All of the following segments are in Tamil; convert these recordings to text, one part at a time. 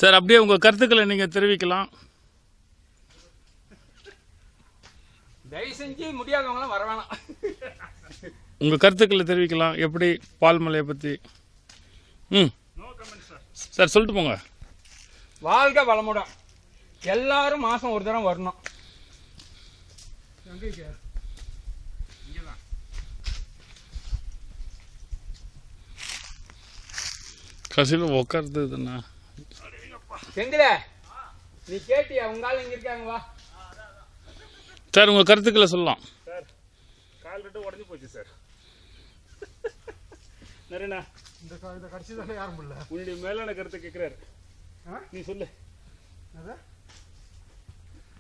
சார் அப்படியே உங்கள் கருத்துக்களை நீங்கள் தெரிவிக்கலாம். தயவு செஞ்சு முடியாதவங்களாம் வர வேணாம். உங்கள் கருத்துக்களை தெரிவிக்கலாம். எப்படி பால்மலையை பற்றி? சார் சொல்லிட்டு போங்க. வாழ்க வளமுடன். எல்லாரும் மாதம் ஒரு தடவை வரணும். கசில உட்கார்றதுண்ணா. செந்தில நீ கேட்டியா? உங்க இங்க இருக்காங்க. வா சார் உங்கள் கருத்துக்களை சொல்லலாம். சார் கால் ரெண்டு உடஞ்சி போச்சு சார். நரேண்ணா இந்த கடைசி தான் யாரும் இல்லை. உன்னுடைய மேலான கருத்தை கேட்குறாரு. நீ சொல்லு,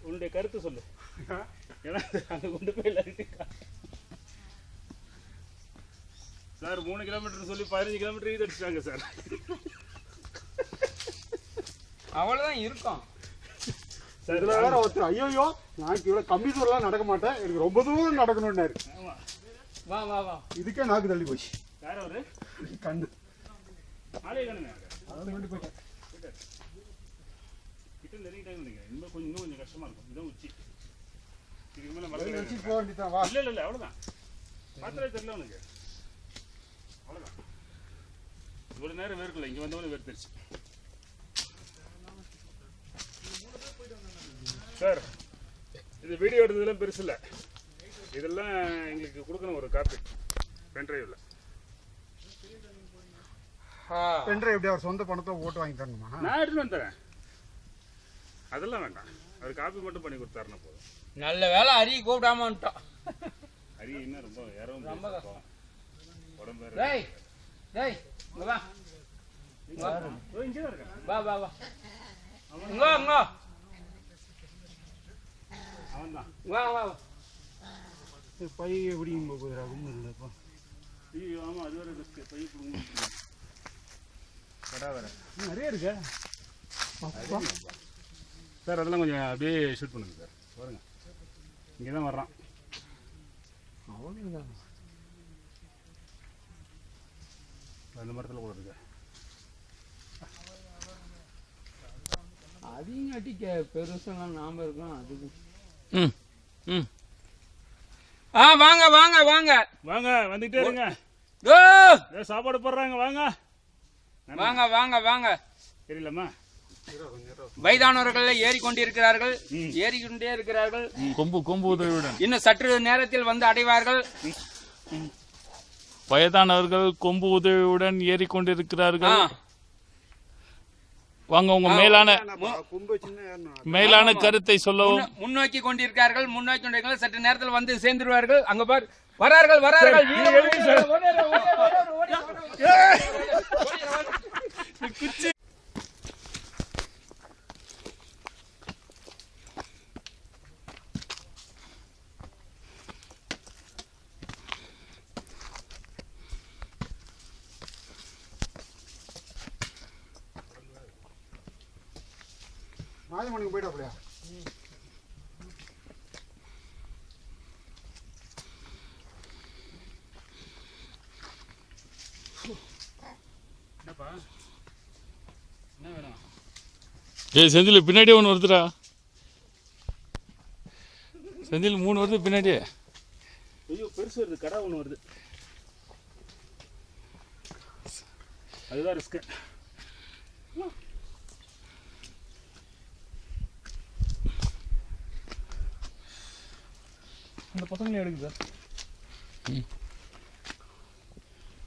உன்னுடைய கருத்து சொல்லு. ஏன்னா அங்கே கொண்டு போய் சார் 3 கிலோமீட்டர் சொல்லி 15 கிலோமீட்டர் இது அடிச்சிட்டாங்க சார். அவ்வளோதான் இருக்கும் சார். இதில் வேற ஒருத்தர் ஐயோ நான் இவ்வளோ கம்மி தூரம்லாம் நடக்க மாட்டேன், எனக்கு ரொம்ப தூரம் நடக்கணும்னாரு. வா வா வா. இதுக்கே நாக்கு தள்ளி போச்சு. யார் அவரு? கண்டு ஆளே கணுங்க. அதாவது கொண்டு போயிட்டேன். கிட்ட நெருங்கிட்டாங்க நீங்கள். இன்னும் கொஞ்சம் கஷ்டமாக இருக்கும். இதுதான் உச்சி. இதுக்கு மேலே மழை வச்சுட்டு போக வேண்டியதான். வா. இல்லை அவ்வளோதான். பார்த்தாலே தெரியல உனக்கு. அவ்வளோதான். இவ்வளோ நேரம் வேர்க்கல, இங்கே வந்தவொடனே வேர்த்துருச்சு சார். இது வீடியோ எடுத்ததெல்லாம் பெருசு இல்லை. இதெல்லாம் எங்களுக்கு கொடுக்கணும் ஒரு காப்பி பென்ட்ரைவில். பென்ட்ரைவ் எப்படி அவர் சொந்த பணத்தை ஓட்டு வாங்கி தரணுமா? நான் எடுத்துன்னு வந்துறேன். அதெல்லாம் வேண்டாம், அவர் காப்பி மட்டும் பண்ணி கொடுத்தாருன்னா போதும். நல்ல வேலை அரிய கூப்பிடாம வந்துட்டோம். அரிய இன்னும் ரொம்ப யாரும் உடம்பு வேற. டேய் டேய் இங்க வா. இங்கே தான் இருக்கேன். வா வா வா. இங்க அவன் தான். வா வா. பை எப்படி போயிடாதுன்னு இல்லைப்பா. ஐயோ ஆமாம், அது வேற ரிஸ்க்கு. பைய கொடுங்க. கடா வேற நிறைய இருக்கு சார். அதெல்லாம் கொஞ்சம் அப்படியே ஷூட் பண்ணுங்க சார். பாருங்க, இங்கே தான் வர்றான். அவ்வளோதான். அந்த மரத்தில் கூட இருக்கு. அதையும் கட்டி பெருசெல்லாம் நாம இருக்கோம். அதுக்கு வாங்க வாங்க வாங்க வாங்க, வந்துகிட்டே இருங்க. சாப்பாடு போடுறாங்க. வாங்க வாங்க வாங்க வாங்க. தெரியலம்மா, வயதானவர்கள் ஏறிக்கொண்டிருக்கிறார்கள், ஏறிக்கொண்டே இருக்கிறார்கள். கொம்பு உதவியுடன் இன்னும் சற்று நேரத்தில் வந்து அடைவார்கள். வயதானவர்கள் கொம்பு உதவியுடன் ஏறிக்கொண்டிருக்கிறார்கள். வாங்க, உங்க மேலான கருத்தை சொல்லவும். முன்னோக்கி கொண்டிருக்கிறார்கள், முன்னோக்கி கொண்டிருக்கிறார்கள். சற்று நேரத்தில் வந்து சேர்ந்துருவார்கள். அங்க பார், வரார்கள். ராஜமணிக்கு போயிட்டா அப்படியா? என்னப்பா என்ன வேணும்? செந்தில் பின்னாடியே ஒன்று வருதுடா. செந்தில் 3 வருது பின்னாடியே. ஐயோ பெருசு வருது, கடா ஒன்று வருது. அதுதான் ரிஸ்க்கு. அந்த பசங்களே எடுக்குது சார்.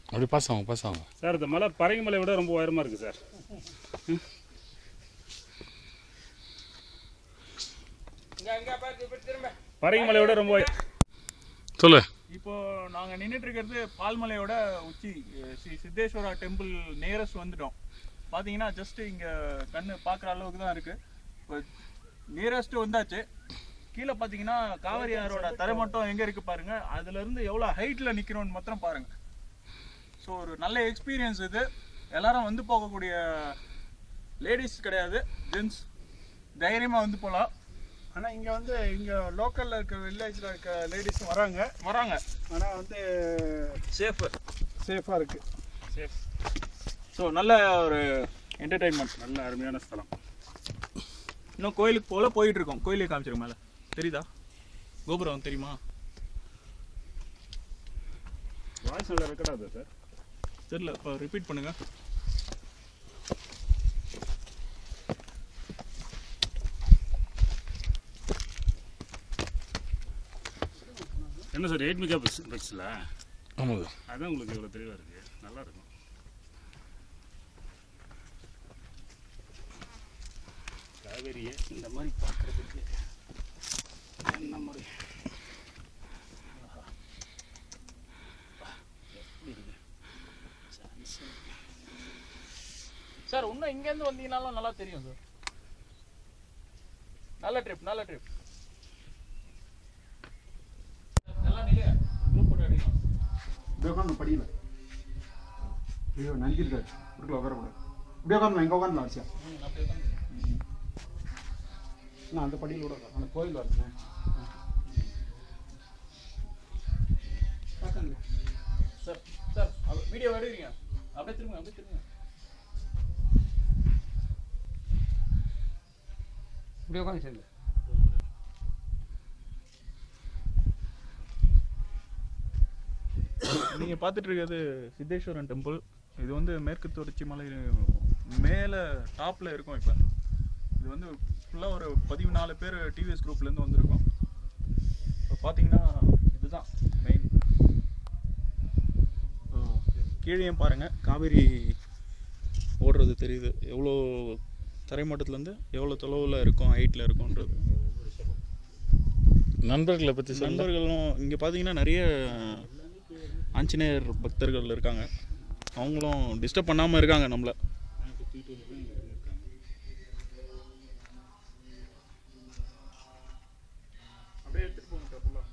அப்படி பாஸ் ஆகும் சார். இந்த மலை பரங்கி மலை விட ரொம்ப உயரமாக இருக்குது சார். பரங்கி மலை விட ரொம்ப சொல்லு. இப்போ நாங்கள் நின்றுட்டு இருக்கிறது பால்மலையோட உச்சி, ஸ்ரீ சித்தேஸ்வரா டெம்பிள் நியரஸ்ட் வந்துட்டோம். பார்த்தீங்கன்னா ஜஸ்ட் இங்கே கண்ணு பார்க்குற அளவுக்கு தான் இருக்குது. இப்போ நியரஸ்ட்டு வந்தாச்சு. கீழே பார்த்தீங்கன்னா காவிரி ஆறோட தரை மட்டும் எங்கே இருக்குது பாருங்கள். அதுலேருந்து எவ்வளோ ஹைட்டில் நிற்கிறோன்னு மாத்திரம் பாருங்கள். ஸோ ஒரு நல்ல எக்ஸ்பீரியன்ஸ் இது. எல்லாரும் வந்து போகக்கூடிய லேடிஸ் கிடையாது, ஜென்ஸ் தைரியமாக வந்து போகலாம். ஆனால் இங்கே லோக்கலில் இருக்க வில்லேஜில் இருக்க லேடிஸ் வராங்க. ஆனால் வந்து சேஃபாக இருக்குது. ஸோ நல்ல ஒரு என்டர்டைன்மெண்ட். நல்ல அருமையான ஸ்தலம். இன்னும் கோயிலுக்கு போல போயிட்டு இருக்கோம். கோயிலே காமிச்சிருக்க மேலே தெரியுதா? கோபுரம் தெரியுமா? வாய்ஸ் நல்லா ரெக்கார்ட் ஆகுது சார்? தெரியல, இப்போ ரிப்பீட் பண்ணுங்க. என்ன சார் 8 மெகா பிக்சலா? ஆமாங்க. அதான் உங்களுக்கு இவ்வளோ தெளிவாக இருக்கு. நல்லா இருக்கும். காவேரியை இந்த மாதிரி பார்க்கறதுக்கு என்ன மாதிரி சார் இன்னும் இங்கேருந்து வந்தீங்கனாலும் நல்லா தெரியும் சார். நல்ல ட்ரிப், நல்ல ட்ரிப். நல்லா நீங்க குரூப் போட்டு அடிக்கலாம். இப்படியே உட்காந்து படிக்கல. ஐயோ நஞ்சிருக்காரு. வீட்டில் உட்காரக்கூடாது. இப்படியே உட்காந்து எங்கே உட்காந்து ஆச்சியா? அப்படியே தான். நான் அந்த படியில் கூட அந்த கோயில் வரேன். சார் சார் வீடியோ எடுக்கிறீங்க. அப்படியே திரும்ப, அப்படியே திரும்ப. இப்படி உட்காந்து சேர்ந்து நீங்கள் பார்த்துட்டு இருக்கிறது சித்தேஸ்வரன் டெம்பிள். இது வந்து மேற்கு தொடர்ச்சி மலை மேலே டாப்பில் இருக்கும். இப்போ இது வந்து ஃபுல்லாக ஒரு 14 பேர் டிவிஎஸ் குரூப்லேருந்து வந்திருக்கோம். இப்போ பார்த்தீங்கன்னா இதுதான் மெயின். கீழேயும் பாருங்கள், காவேரி ஓடுறது தெரியுது. எவ்வளோ தரைமட்டத்துலேருந்து எவ்வளோ தொலைவில் இருக்கும், ஹைட்டில் இருக்கும்ன்றது. நண்பர்களை பற்றி நண்பர்களும் இங்கே பார்த்தீங்கன்னா நிறைய ஆஞ்சநேயர் பக்தர்கள் இருக்காங்க. அவங்களும் டிஸ்டர்ப் பண்ணாமல் இருக்காங்க நம்மளை. அப்படியே எடுத்துகிட்டு போங்க சார் ஃபுல்லாக.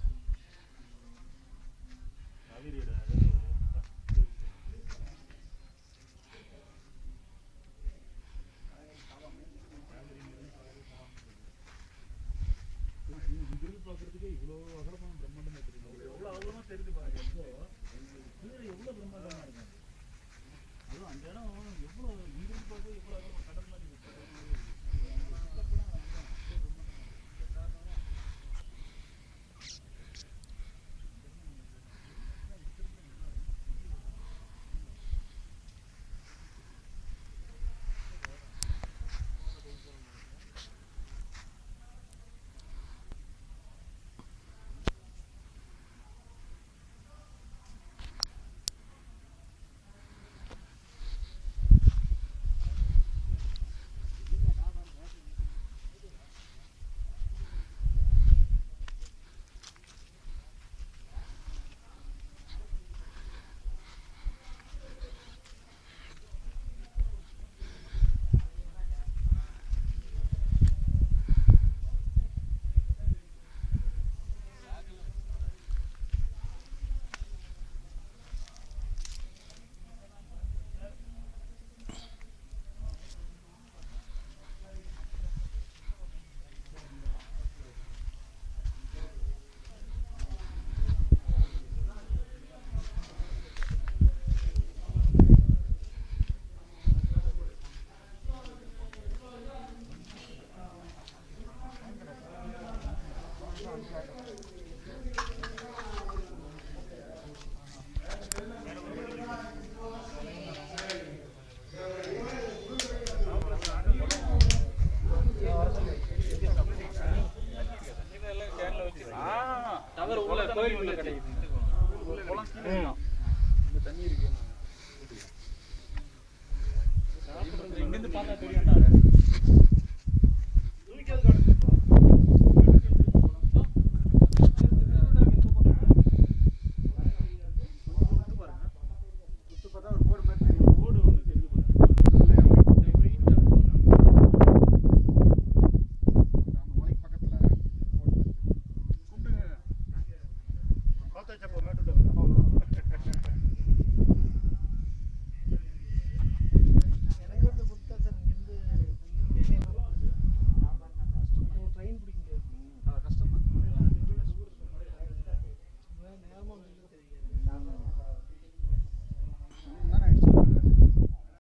கோயிலுக்குள்ள கிடைக்குது. தண்ணி இருக்கு. இங்கிருந்து பார்த்தா தெரியும்டா. நேரமா